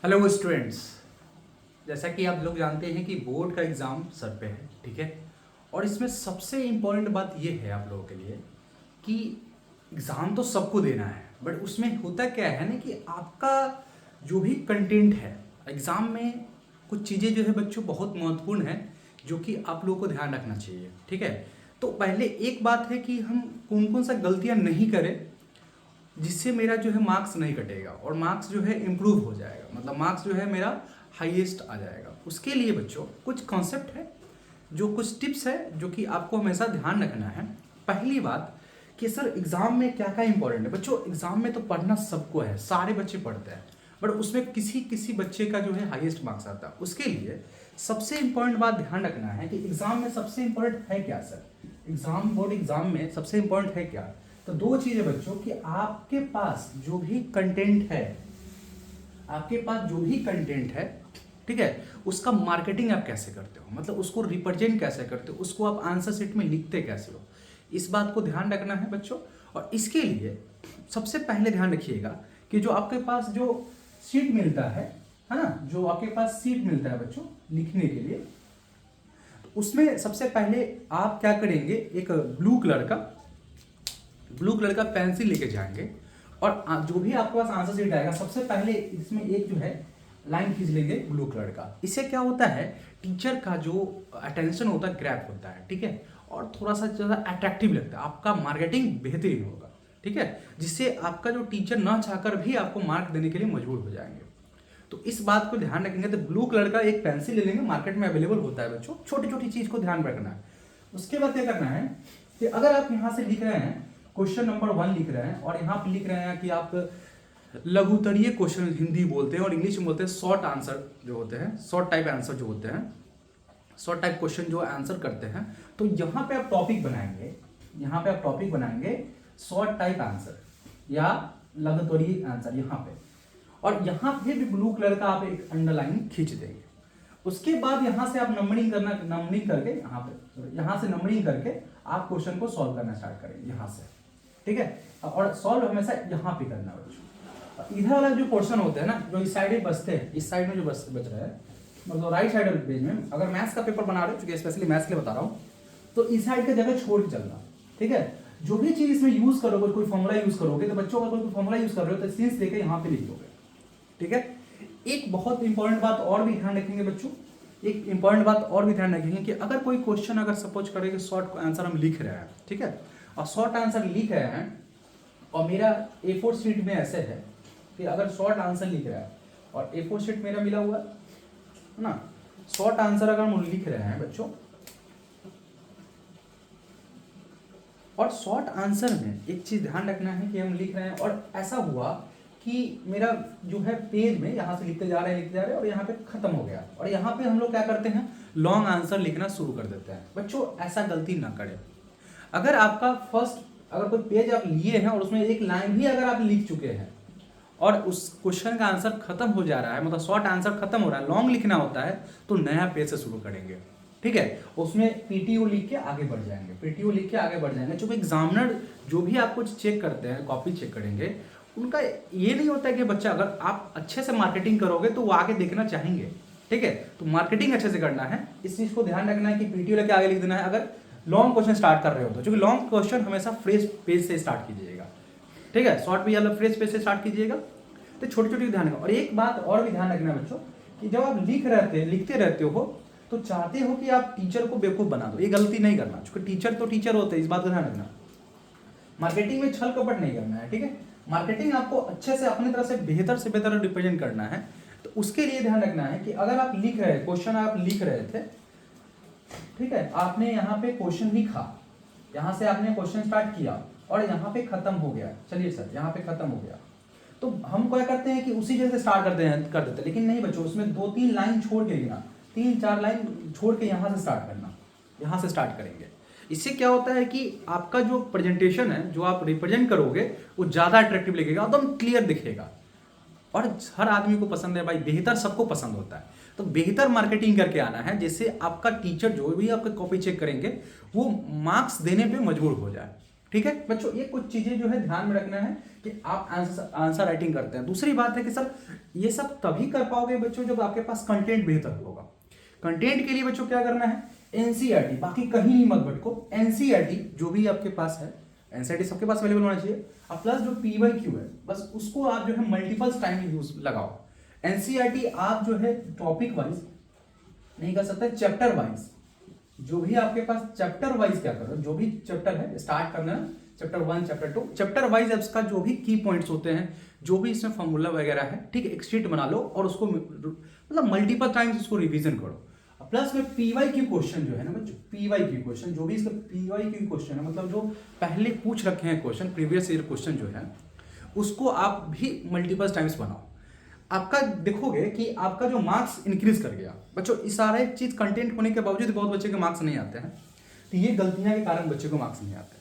Hello students. जैसा कि आप लोग जानते हैं कि बोर्ड का एग्ज़ाम सर पे है, ठीक है। और इसमें सबसे इम्पोर्टेंट बात ये है आप लोगों के लिए कि एग्ज़ाम तो सबको देना है, बट उसमें होता क्या है ना कि आपका जो भी कंटेंट है एग्ज़ाम में, कुछ चीज़ें जो है बच्चों बहुत महत्वपूर्ण है जो कि आप लोगों को ध्यान रखना चाहिए, ठीक है। तो पहले एक बात है कि हम कौन कौन सा गलतियाँ नहीं करें जिससे मेरा जो है मार्क्स नहीं कटेगा और मार्क्स जो है इम्प्रूव हो जाएगा, मतलब मार्क्स जो है मेरा हाईएस्ट आ जाएगा। उसके लिए बच्चों कुछ कॉन्सेप्ट है, जो कुछ टिप्स है जो कि आपको हमेशा ध्यान रखना है। पहली बात कि सर एग्ज़ाम में क्या क्या इंपॉर्टेंट है। बच्चों एग्ज़ाम में तो पढ़ना सबको है, सारे बच्चे पढ़ते हैं, बट उसमें किसी किसी बच्चे का जो है हाईएस्ट मार्क्स आता है। उसके लिए सबसे इंपॉर्टेंट बात ध्यान रखना है कि एग्ज़ाम में सबसे इंपॉर्टेंट है क्या सर। एग्ज़ाम बोर्ड एग्ज़ाम में सबसे इंपॉर्टेंट है क्या। तो दो चीज़ें बच्चों कि आपके पास जो भी कंटेंट है, आपके पास जो भी कंटेंट है, ठीक है, उसका मार्केटिंग आप कैसे करते हो, मतलब उसको रिप्रेजेंट कैसे करते हो, उसको आप आंसर शीट में लिखते कैसे हो, इस बात को ध्यान रखना है बच्चों। और इसके लिए सबसे पहले ध्यान रखिएगा कि जो आपके पास जो शीट मिलता है ना, जो आपके पास शीट मिलता है बच्चों लिखने के लिए, तो उसमें सबसे पहले आप क्या करेंगे, एक ब्लू कलर का पेंसिल लेके जाएंगे और जो भी आपके पास आंसर शीट आएगा सबसे पहले इसमें एक जो है लाइन खींच लेंगे ब्लू कलर का। इससे क्या होता है, टीचर का जो अटेंशन होता है ग्रैब होता है, ठीक है, और थोड़ा सा ज़्यादा अट्रैक्टिव लगता है, आपका मार्केटिंग बेहतरीन होगा, ठीक है, जिससे आपका जो टीचर ना चाहकर भी आपको मार्क देने के लिए मजबूर हो जाएंगे। तो इस बात को ध्यान रखेंगे। तो ब्लू कलर का एक पेंसिल ले लेंगे, मार्केट में अवेलेबल होता है बच्चों, छोटी छोटी चीज़ को ध्यान रखना है। उसके बाद क्या करना है कि अगर आप यहाँ से लिख रहे हैं क्वेश्चन नंबर 1 लिख रहे हैं और यहाँ पे लिख रहे हैं कि आप लघुत्तरीय क्वेश्चन हिंदी बोलते हैं और इंग्लिश में बोलते हैं शॉर्ट आंसर जो होते हैं, शॉर्ट टाइप आंसर जो होते हैं, शॉर्ट टाइप क्वेश्चन जो आंसर करते हैं, तो यहाँ पे आप टॉपिक बनाएंगे, यहाँ पे आप टॉपिक बनाएंगे शॉर्ट टाइप आंसर या लघुत्तरीय आंसर यहाँ पे, और यहाँ पे भी ब्लू कलर का आप एक अंडरलाइन खींच देंगे। उसके बाद यहाँ से आप नंबरिंग करके यहाँ से नंबरिंग करके आप क्वेश्चन को सॉल्व करना स्टार्ट करेंगे यहाँ से, ठीक है। और सॉल्व हमेशा यहाँ पे करना है बच्चों। इधर वाला जो पोर्शन होते हैं ना, जो इस साइड में बचते हैं, इस साइड में जो बच रहा है, मतलब राइट साइड वाले पेज में अगर मैथ्स का पेपर बना रहे हो, चूंकि स्पेशली मैथ्स के लिए बता रहा हूँ, तो इस साइड की जगह छोड़ के चलना, ठीक है। जो भी चीज इसमें यूज करोगे, कोई फॉर्मूला यूज करोगे, तो बच्चों अगर कोई फॉर्मूला यूज कर रहे हो तो सिंस लेके यहाँ पे लिख दोगे, ठीक है। एक बहुत इंपॉर्टेंट बात और भी ध्यान रखेंगे बच्चों, एक इंपॉर्टेंट बात और भी ध्यान रखेंगे कि अगर कोई क्वेश्चन अगर सपोज करें कि शॉर्ट आंसर हम लिख रहे हैं, ठीक है, और शॉर्ट आंसर लिख रहे हैं और मेरा A4 शीट में ऐसे है कि अगर शॉर्ट आंसर लिख रहा है और A4 शीट मेरा मिला हुआ है ना, शॉर्ट आंसर अगर हम लिख रहे हैं बच्चों, और शॉर्ट आंसर में एक चीज ध्यान रखना है कि हम लिख रहे हैं और ऐसा हुआ कि मेरा जो है पेज में यहाँ से लिखते जा रहे हैं और यहाँ पे खत्म हो गया, और यहाँ पे हम लोग क्या करते हैं, लॉन्ग आंसर लिखना शुरू कर देते हैं। बच्चों ऐसा गलती ना करें। अगर आपका अगर कोई पेज आप लिए हैं और उसमें एक लाइन भी अगर आप लिख चुके हैं और उस क्वेश्चन का आंसर खत्म हो जा रहा है, मतलब शॉर्ट आंसर खत्म हो रहा है, लॉन्ग लिखना होता है, तो नया पेज से शुरू करेंगे, ठीक है। उसमें पीटीओ लिख के आगे बढ़ जाएंगे, पीटीओ लिख के आगे बढ़ जाएंगे। चूंकि एग्जामिनर जो भी आपको चेक करते हैं, कॉपी चेक करेंगे, उनका ये नहीं होता है कि बच्चा अगर आप अच्छे से मार्केटिंग करोगे तो वो आगे देखना चाहेंगे, ठीक है। तो मार्केटिंग अच्छे से करना है, इस चीज को ध्यान रखना है कि पीटीओ लेके आगे लिख देना है अगर लॉन्ग क्वेश्चन स्टार्ट कर रहे हो तो, क्योंकि लॉन्ग क्वेश्चन हमेशा फ्रेश पेज से स्टार्ट कीजिएगा, ठीक है। शॉर्ट भी या फ्रेश पेज से स्टार्ट कीजिएगा। तो छोटी छोटी ध्यान रखना। और एक बात और भी ध्यान रखना बच्चों कि जब आप लिखते रहते हो तो चाहते हो कि आप टीचर को बेवकूफ बना दो, ये गलती नहीं करना, क्योंकि टीचर तो टीचर होते हैं, इस बात का ध्यान रखना। मार्केटिंग में छल कपट नहीं करना है, ठीक है। मार्केटिंग आपको अच्छे से अपनी तरह से बेहतर रिप्रेजेंट करना है। तो उसके लिए ध्यान रखना है कि अगर आप लिख रहे हैं क्वेश्चन, आप लिख रहे थे, ठीक है, आपने यहाँ पे क्वेश्चन लिखा, यहाँ से आपने क्वेश्चन स्टार्ट किया और यहाँ पे खत्म हो गया, चलिए सर यहाँ पे खत्म हो गया, तो हम क्या करते हैं कि उसी जगह से स्टार्ट कर देते हैं, लेकिन नहीं बच्चों, उसमें 2-3 लाइन छोड़ के लिखना, 3-4 लाइन छोड़ के यहाँ से स्टार्ट करना, यहाँ से स्टार्ट करेंगे। इससे क्या होता है कि आपका जो प्रेजेंटेशन है, जो आप रिप्रेजेंट करोगे, वो ज़्यादा अट्रैक्टिव लगेगा, एकदम क्लियर दिखेगा, और हर आदमी को पसंद है भाई, बेहतर सबको पसंद होता है। तो बेहतर मार्केटिंग करके आना है, जिससे आपका टीचर जो भी आपका कॉपी चेक करेंगे वो मार्क्स देने पे मजबूर हो जाए। ठीक है बच्चों, ये कुछ चीजें जो है ध्यान में रखना है कि आप आंसर राइटिंग करते हैं। दूसरी बात है कि सर ये सब तभी कर पाओगे बच्चों जब आपके पास कंटेंट बेहतर होगा। कंटेंट के लिए बच्चों क्या करना है, एनसीईआरटी, बाकी कहीं नहीं मत भटको, एनसीईआरटी जो भी आपके पास है, एनसीईआरटी सबके पास अवेलेबल होना चाहिए, और प्लस जो पीवाईक्यू है बस उसको आप जो है मल्टीपल टाइम यूज लगाओ। एनसीईआरटी आप जो है टॉपिक वाइज नहीं कर सकते, चैप्टर वाइज जो भी आपके पास चैप्टर वाइज क्या करो, जो भी चैप्टर है स्टार्ट करना है, चैप्टर 1 चैप्टर 2 चैप्टर वाइज इसका जो भी की पॉइंट्स होते हैं, जो भी इसमें फॉर्मूला वगैरह है, ठीक है, एक शीट बना लो और उसको मतलब मल्टीपल टाइम्स उसको रिवीजन करो। प्लस में पीवाईक्यू क्वेश्चन जो है ना बच्चों, पीवाईक्यू क्वेश्चन जो भी इसका पीवाईक्यू क्वेश्चन है, मतलब जो पहले पूछ रखे हैं क्वेश्चन, प्रीवियस ईयर क्वेश्चन जो है, उसको आप भी मल्टीपल टाइम्स बनाओ। आपका देखोगे कि आपका जो मार्क्स इंक्रीज कर गया बच्चों। इस सारे चीज कंटेंट होने के बावजूद बहुत बच्चे के मार्क्स नहीं आते हैं, तो ये गलतियां के कारण बच्चे को मार्क्स नहीं आते,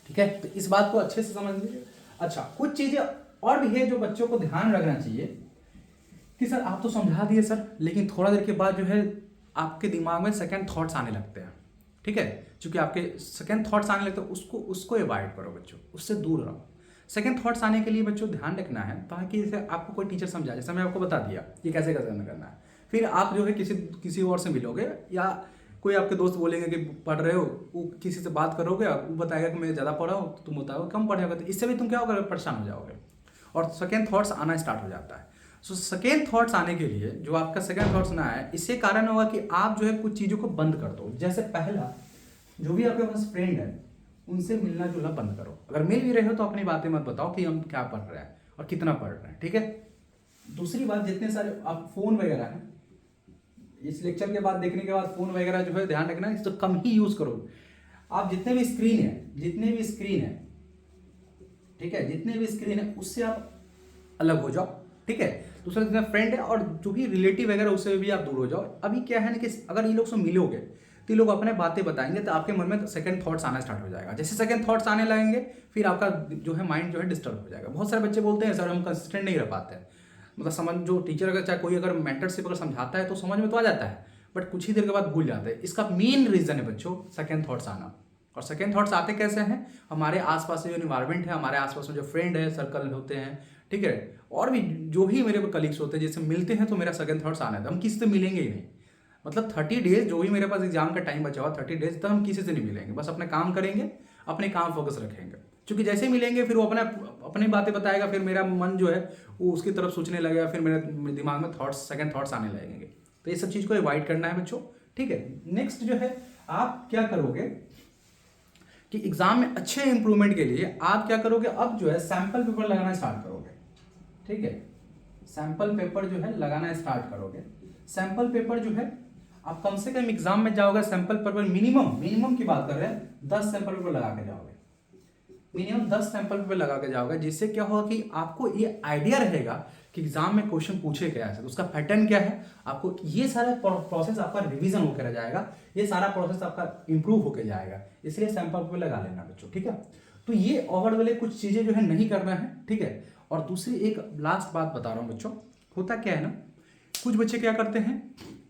ठीक है, तो इस बात को अच्छे से समझ लीजिए। अच्छा, कुछ चीजें और भी है जो बच्चों को ध्यान रखना चाहिए कि सर आप तो समझा दिए सर, लेकिन थोड़ा देर के बाद जो है आपके दिमाग में सेकंड थॉट्स आने लगते हैं, ठीक है, क्योंकि आपके सेकंड थॉट्स आने लगते हैं, उसको अवॉइड करो बच्चों, उससे दूर रहो। सेकंड थॉट्स आने के लिए बच्चों ध्यान रखना है, ताकि जैसे आपको कोई टीचर समझाए, जैसे मैं आपको बता दिया कि कैसे कैसे करना है, फिर आप जो है किसी और से मिलोगे, या कोई आपके दोस्त बोलेंगे कि पढ़ रहे हो, वो किसी से बात करोगे, वो बताएगा कि मैं ज़्यादा पढ़ा हूँ, तो तुम बताओगे कम पढ़े होगा, तो इससे भी तुम क्या होगा, परेशान हो जाओगे और सेकेंड थॉट्स आना स्टार्ट हो जाता है। सो सेकेंड थॉट्स आने के लिए जो आपका सेकेंड थॉट्स ना आए, इससे कारण होगा कि आप जो है कुछ चीज़ों को बंद कर दो। जैसे पहला, जो भी आपके पास फ्रेंड है उनसे मिलना जुलना बंद करो। अगर मिल भी रहे हो तो अपनी बातें मत बताओ कि हम क्या पढ़ रहे हैं और कितना पढ़ रहे हैं, ठीक है। दूसरी बात, जितने सारे आप फोन वगैरह हैं, इस लेक्चर के बाद देखने के बाद फोन वगैरह जो है ध्यान रखना इसको कम ही यूज करो। आप जितने भी स्क्रीन है, ठीक है, जितने भी स्क्रीन है उससे आप अलग हो जाओ, ठीक है। दूसरा जितना फ्रेंड है और जो भी रिलेटिव वगैरह उससे भी आप दूर हो जाओ। अभी क्या है ना कि अगर ये लोग से मिलोगे तो ये लोग अपने बातें बताएंगे, तो आपके मन में सेकंड थॉट्स आना स्टार्ट हो जाएगा। जैसे सेकंड थॉट्स आने लगेंगे, फिर आपका जो है माइंड जो है डिस्टर्ब हो जाएगा। बहुत सारे बच्चे बोलते हैं सर हम कंसिस्टेंट नहीं रह पाते हैं, मतलब समझ, जो टीचर अगर चाहे कोई अगर मेंटरशिप अगर समझाता है तो समझ में तो आ जाता है, बट कुछ ही देर के बाद भूल जाते हैं। इसका मेन रीजन है बच्चों सेकंड थॉट्स आना। और सेकंड थॉट्स आते कैसे हैं, हमारे आसपास जो इन्वायरमेंट है, हमारे आसपास में जो फ्रेंड है, सर्कल होते हैं, ठीक है, और भी जो भी मेरे कलीग्स होते हैं, जैसे मिलते हैं तो मेरा सेकंड थॉट्स आना है। हम किसी से मिलेंगे ही नहीं, मतलब 30 डेज जो भी मेरे पास एग्जाम का टाइम बचा हुआ 30 डेज तक हम किसी से नहीं मिलेंगे, बस अपने काम करेंगे, अपने काम फोकस रखेंगे। क्योंकि जैसे ही मिलेंगे फिर वो अपनी बातें बताएगा, फिर मेरा मन जो है वो उसकी तरफ सोचने लगेगा, फिर मेरे दिमाग में थॉट्स सेकंड थॉट्स आने लगेंगे। तो ये सब चीज़ को अवॉइड करना है बच्चों, ठीक है। नेक्स्ट जो है आप क्या करोगे कि एग्जाम में अच्छे इंप्रूवमेंट के लिए आप क्या करोगे, अब जो है सैंपल पेपर लगाना स्टार्ट करोगे, ठीक है। सैंपल पेपर जो है लगाना स्टार्ट करोगे। सैंपल पेपर जो है आप कम से कम एग्जाम में जाओगे, सैंपल पेपर मिनिमम की बात कर रहे हैं 10 सैंपल पेपर लगा के जाओगे, मिनिमम 10 सैंपल पेपर लगा के जाओगे। जिससे क्या होगा कि आपको ये आइडिया रहेगा कि एग्जाम में क्वेश्चन पूछे क्या है, तो उसका पैटर्न क्या है, आपको ये सारा प्रोसेस आपका रिवीजन होकर रह जाएगा, ये सारा प्रोसेस आपका इंप्रूव होकर जाएगा। इसलिए सैंपल पेपर लगा लेना बच्चों, ठीक है। तो ये ओवर वाले कुछ चीजें जो है नहीं करना है, ठीक है। और दूसरी एक लास्ट बात बता रहा हूँ बच्चों, होता क्या है ना, कुछ बच्चे क्या करते हैं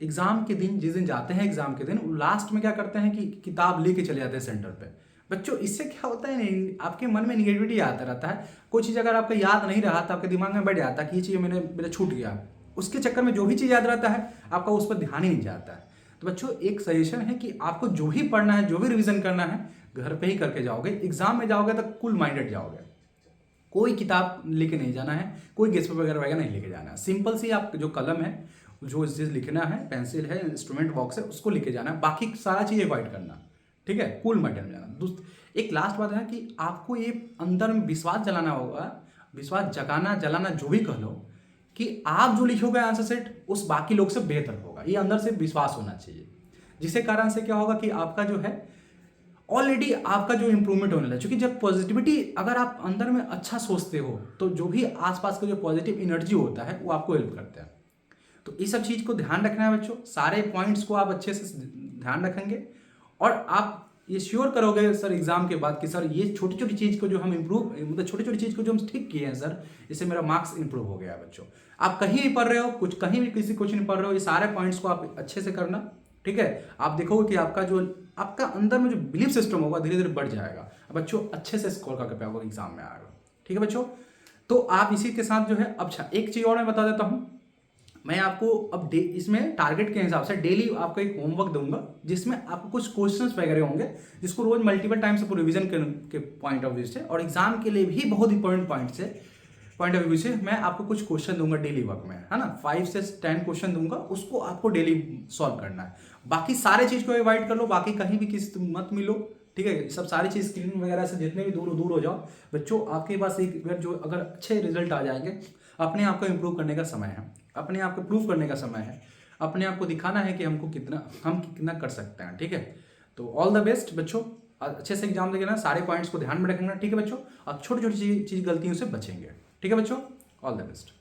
एग्जाम के दिन, जिस दिन जाते हैं एग्जाम के दिन, लास्ट में क्या करते हैं कि किताब लेके चले जाते हैं सेंटर पे। बच्चों इससे क्या होता है, आपके मन में निगेटिविटी आता रहता है। कोई चीज़ अगर आपका याद नहीं रहा तो आपके दिमाग में बैठ जाता है कि ये चीज़ मेरा छूट गया, उसके चक्कर में जो भी चीज़ याद रहता है आपका उस पर ध्यान ही नहीं जाता है। तो बच्चों एक सजेशन है कि आपको जो भी पढ़ना है, जो भी रिविजन करना है, घर पे ही करके जाओगे। एग्जाम में जाओगे तो कूल माइंडेड जाओगे, कोई किताब लेके नहीं जाना है, कोई गेस्ट पेपर वगैरह नहीं लेके जाना है। सिंपल सी आप जो कलम है, जो चीज़ लिखना है, पेंसिल है, इंस्ट्रूमेंट बॉक्स है, उसको लेके जाना है, बाकी सारा चीज़ अवॉइड करना, ठीक है, कूल माइंडेड में जाना। एक लास्ट बात है कि आपको ये अंदर में विश्वास जलाना होगा, विश्वास जगाना जलाना जो भी कह लो, कि आप जो लिखोगे आंसर सेट उस बाकी लोग से बेहतर होगा। ये अंदर से विश्वास होना चाहिए, जिसके कारण से क्या होगा कि आपका जो है ऑलरेडी आपका जो इंप्रूवमेंट होने लगा। क्योंकि जब पॉजिटिविटी, अगर आप अंदर में अच्छा सोचते हो तो जो भी आसपास का जो पॉजिटिव एनर्जी होता है वो आपको हेल्प करता है। तो इस सब चीज़ को ध्यान रखना है बच्चों, सारे पॉइंट्स को आप अच्छे से ध्यान रखेंगे और आप ये श्योर करोगे सर एग्जाम के बाद कि सर ये छोटी छोटी चीज़ को जो हम इंप्रूव, मतलब छोटी छोटी चीज़ को जो हम ठीक किए हैं सर, इससे मेरा मार्क्स इंप्रूव हो गया है। बच्चों आप कहीं भी पढ़ रहे हो, कुछ कहीं भी किसी क्वेश्चन पढ़ रहे हो, ये सारे पॉइंट्स को आप अच्छे से करना, ठीक है। आप देखोगे कि आपका अंदर में जो बिलीफ सिस्टम होगा धीरे धीरे बढ़ जाएगा। बच्चों अच्छे से स्कोर करके आपको एग्जाम में आएगा। ठीक है बच्चों, तो आप इसी के साथ जो है, अच्छा एक चीज़ और मैं बता देता हूँ, मैं आपको अब इसमें टारगेट के हिसाब से डेली आपको एक होमवर्क दूंगा, जिसमें आपको कुछ क्वेश्चंस वगैरह होंगे जिसको रोज मल्टीपल टाइम्स आपको रिवीजन के पॉइंट ऑफ व्यू से, और एग्जाम के लिए भी बहुत इंपॉर्टेंट पॉइंट ऑफ व्यू से मैं आपको कुछ क्वेश्चन दूंगा डेली वर्क में, है ना। 5 से 10 क्वेश्चन दूंगा, उसको आपको डेली सॉल्व करना है। बाकी सारे चीज को अवॉइड कर लो, बाकी कहीं भी किसी मत मिलो, ठीक है। सब सारी चीज स्क्रीन वगैरह से जितने भी दूर हो जाओ बच्चों। आपके पास एक अगर अच्छे रिजल्ट आ जाएंगे, अपने आप को इम्प्रूव करने का समय है, अपने आप को प्रूव करने का समय है, अपने आप को दिखाना है कि हम कितना कर सकते हैं। ठीक है, तो ऑल द बेस्ट बच्चों, अच्छे से एग्जाम देना, सारे पॉइंट्स को ध्यान में रखना। ठीक है बच्चों, आप छोटी छोटी चीज गलतियों से बचेंगे। ठीक है बच्चों, ऑल द बेस्ट।